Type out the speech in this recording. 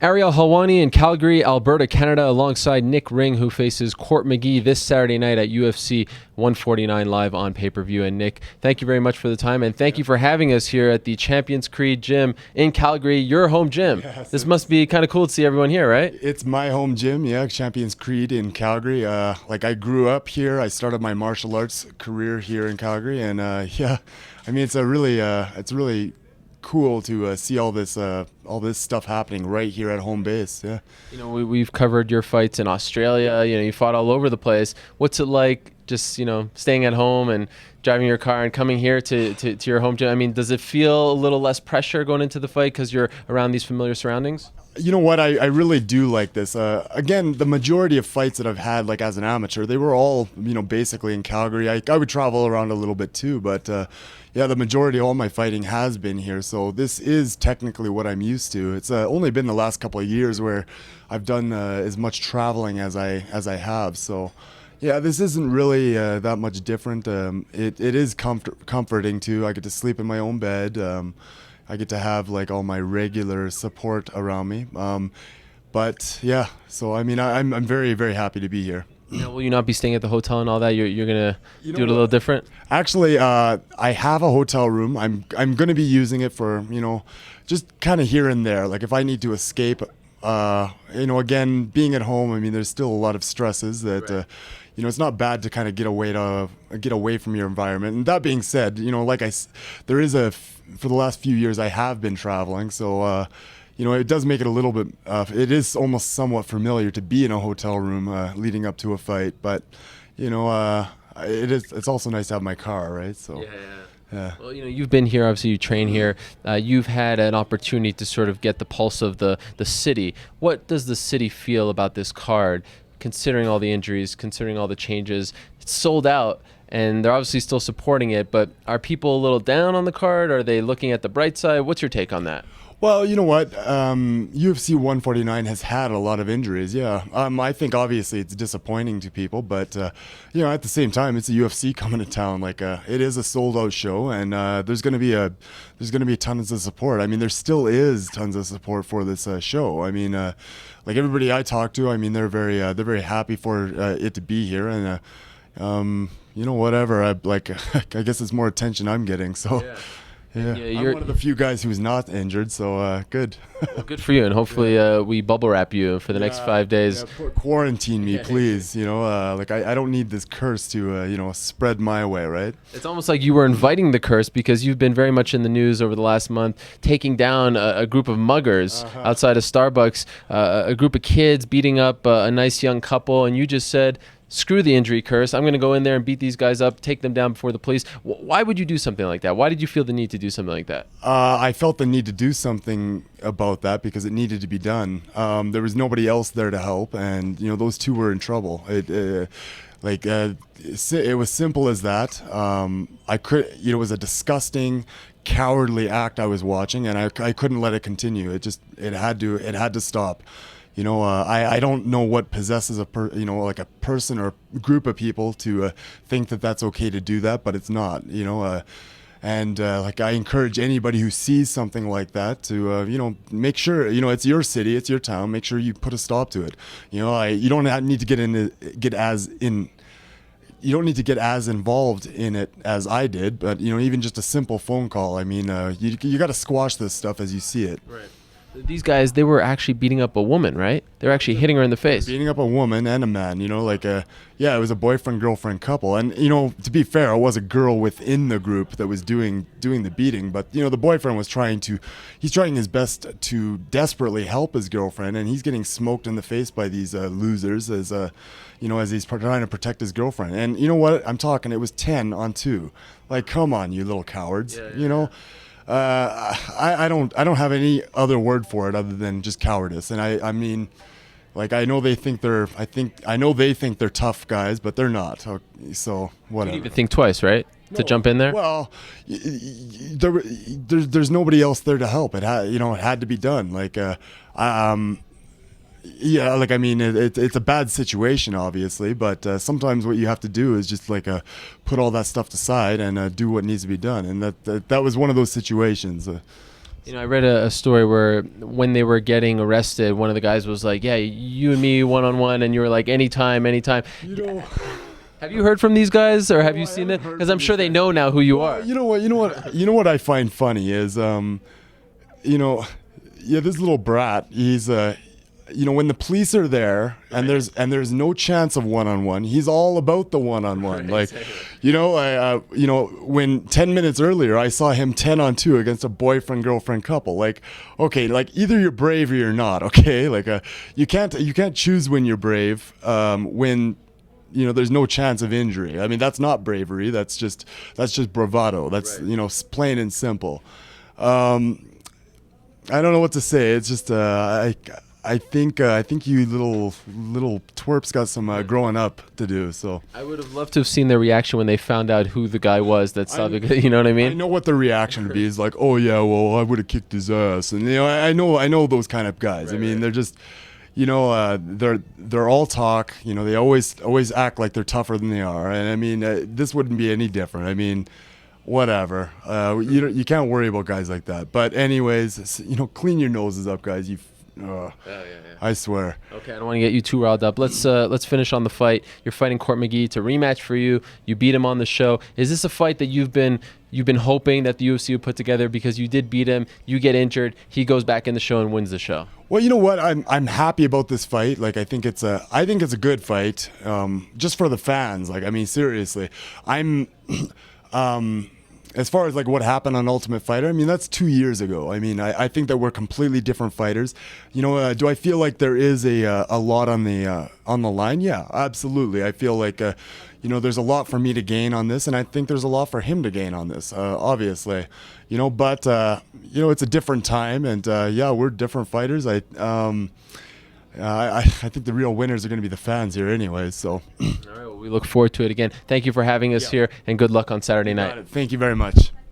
Ariel Helwani in Calgary, Alberta, Canada, alongside Nick Ring, who faces Court McGee this Saturday night at UFC 149 live on pay-per-view. And Nick, thank you very much for the time, and thank you for having us here at the Champions Creed Gym in Calgary, your home gym. Yes, this must be kind of cool to see everyone here, right? It's my home gym, yeah, Champions Creed in Calgary. I grew up here. I started my martial arts career here in Calgary, and yeah, I mean it's really cool to see all this stuff happening right here at home base. Yeah. You know, we've covered your fights in Australia. You know, you fought all over the place. What's it like just, staying at home and driving your car and coming here to your home gym? I mean, does it feel a little less pressure going into the fight because you're around these familiar surroundings? You know what? I really do like this. Again, the majority of fights that I've had, like as an amateur, they were all, basically in Calgary. I would travel around a little bit too, but yeah, the majority of all my fighting has been here. So this is technically what I'm used to. It's only been the last couple of years where I've done as much traveling as I have. So yeah, this isn't really that much different. It is comforting too. I get to sleep in my own bed. I get to have like all my regular support around me. But yeah, so I mean, I'm very, very happy to be here. Now, will you not be staying at the hotel and all that? You're gonna do it a little different? Actually, I have a hotel room. I'm gonna be using it for just kind of here and there. Like if I need to escape, again, being at home. I mean, there's still a lot of stresses that. Right. It's not bad to kind of get away from your environment. And that being said, there is for the last few years I have been traveling, so it does make it a little bit. It is almost somewhat familiar to be in a hotel room leading up to a fight, but it's also nice to have my car, right? So. Yeah. Well, you've been here. Obviously, you train here. You've had an opportunity to sort of get the pulse of the city. What does the city feel about this card? Considering all the injuries, considering all the changes, it's sold out, and they're obviously still supporting it. But are people a little down on the card? Are they looking at the bright side? What's your take on that? Well, you know what? UFC 149 has had a lot of injuries. Yeah, I think obviously it's disappointing to people, but at the same time, it's a UFC coming to town. Like it is a sold-out show, and there's going to be tons of support. I mean, there still is tons of support for this show. I mean, like everybody I talk to, I mean, they're very happy for it to be here, and whatever. I guess it's more attention I'm getting. So. Yeah. Yeah, I'm one of the few guys who's not injured, so good. Well, good for you, and hopefully we bubble wrap you for the next 5 days. Yeah, quarantine me, please. I don't need this curse to spread my way, right? It's almost like you were inviting the curse because you've been very much in the news over the last month, taking down a group of muggers outside of Starbucks, a group of kids beating up a nice young couple, and you just said, screw the injury curse. I'm going to go in there and beat these guys up, take them down before the police. Why would you do something like that? Why did you feel the need to do something like that? I felt the need to do something about that because it needed to be done. There was nobody else there to help, and those two were in trouble. It was simple as that. It was a disgusting, cowardly act I was watching, and I couldn't let it continue. It had to stop. I don't know what possesses a person or group of people to think that that's okay to do that, but it's not. I encourage anybody who sees something like that to make sure it's your city, it's your town. Make sure you put a stop to it. You don't need to you don't need to get as involved in it as I did, but even just a simple phone call. I mean, you got to squash this stuff as you see it. Right. These guys, they were actually beating up a woman, right? They were actually hitting her in the face. Beating up a woman and a man, it was a boyfriend-girlfriend couple. And, to be fair, it was a girl within the group that was doing the beating. But, the boyfriend was trying his best to desperately help his girlfriend. And he's getting smoked in the face by these losers as he's trying to protect his girlfriend. And you know what? It was 10-on-2. Like, come on, you little cowards, I don't have any other word for it other than just cowardice. And I mean, I know they think they're tough guys, but they're not. So whatever. You didn't even think twice, right? To jump in there? Well, there's nobody else there to help. It had to be done. It's a bad situation, obviously, but sometimes what you have to do is just put all that stuff aside and do what needs to be done, and that was one of those situations. You know, I read a story where when they were getting arrested, one of the guys was like, "Yeah, you and me one-on-one," and you were like, "Anytime, anytime." You know, Have you heard from these guys, or have you seen it? Because I'm sure they know now who you are. you know what I find funny is, you know, yeah, this little brat, he's you know, when the police are there and there's no chance of one-on-one, he's all about the one-on-one. Like, you know, you know, when 10 minutes earlier I saw him 10-on-2 against a boyfriend-girlfriend couple. Like, okay, like either you're brave or you're not. Okay, like you can't choose when you're brave. When you know there's no chance of injury. I mean, that's not bravery. That's just bravado. That's you know, plain and simple. I don't know what to say. It's just I think you little twerps got some growing up to do. So I would have loved to have seen their reaction when they found out who the guy was that saw the. You know what I mean? I know what the reaction would be. Is like, oh yeah, well I would have kicked his ass, and you know I know those kind of guys. I mean, they're just, you know, they're all talk. You know, they always act like they're tougher than they are, and I mean this wouldn't be any different. I mean, whatever. You can't worry about guys like that. But anyways, you know, clean your noses up, guys. I swear. Okay, I don't want to get you too riled up. Let's finish on the fight. You're fighting Court McGee. It's a rematch for you. You beat him on the show. Is this a fight that you've been hoping that the UFC would put together, because you did beat him, you get injured, he goes back in the show and wins the show? Well, you know what? I'm happy about this fight. Like, I think it's a good fight. Just for the fans. Like, I mean, seriously, I'm as far as like what happened on Ultimate Fighter, I mean, that's 2 years ago. I mean, I think that we're completely different fighters. You know, do I feel like there is a lot on the line? Yeah, absolutely. I feel like you know, there's a lot for me to gain on this, and I think there's a lot for him to gain on this. Obviously, you know, but you know, it's a different time, and yeah, we're different fighters. I think the real winners are going to be the fans here, anyways. So. All right. Well, we look forward to it again. Thank you for having us here, and good luck on Saturday night. Thank you very much.